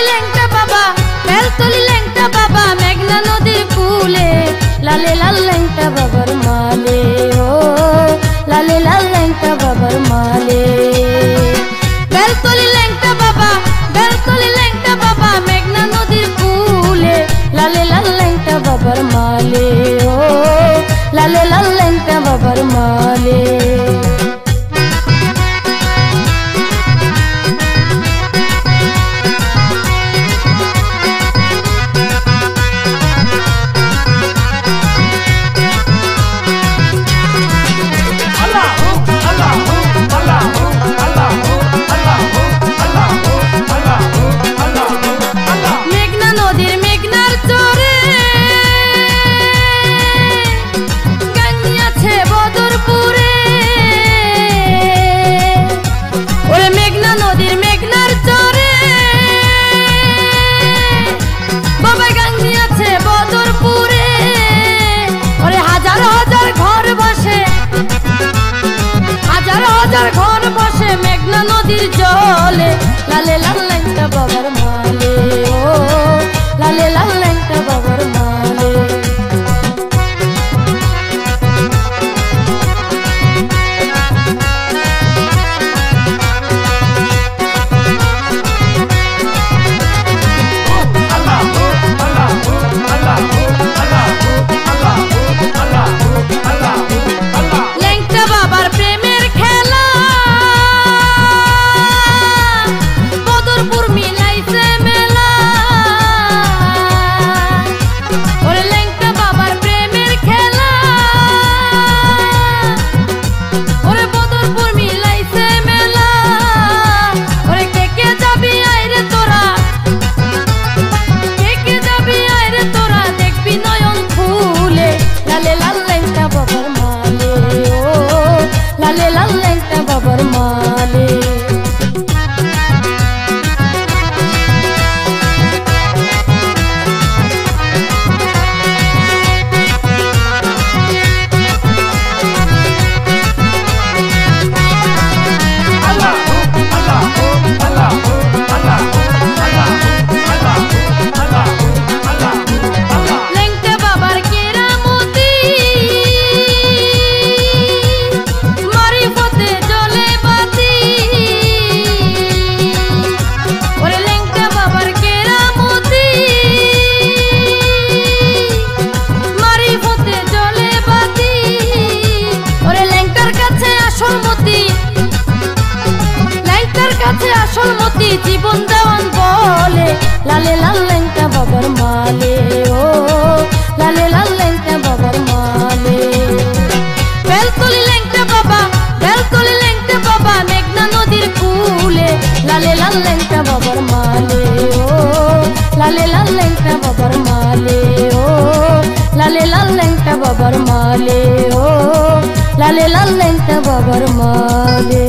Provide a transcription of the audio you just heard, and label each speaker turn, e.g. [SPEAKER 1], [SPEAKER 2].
[SPEAKER 1] ল্যাংটা বাবা, বেলতলি ল্যাংটা বাবা, মেঘনা নদীর কূলে লালে লাল ল্যাংটা বাবার মালে, ও লালে লাল ল্যাংটা বাবার মালে। বেলতলি ল্যাংটা বাবা, বেলতলি ল্যাংটা বাবা, মেঘনা নদীর কূলে লালে লাল ল্যাংটা বাবার মালে, ও লালে লাল ল্যাংটা বাবার মালে। ঘর বসে মেঘনা নদীর জলে লালে লাল ল্যাংটা বাবার মালে, ও লালে লাল ল্যাংটা বাবার মালে। জীবন দেওয়ান বলে লালে লাল ল্যাংটা বাবার মালে, ও লালে লাল ল্যাংটা বাবার মালে। বেলতলি ল্যাংটা বাবা, বেলতলি ল্যাংটা বাবা, মেঘনা নদীর কূলে লালে লাল ল্যাংটা বাবার মালে, ও লালে লাল ল্যাংটা বাবার মালে, ও লালে লাল ল্যাংটা বাবার মালে, ও লালে লাল ল্যাংটা বাবার মালে।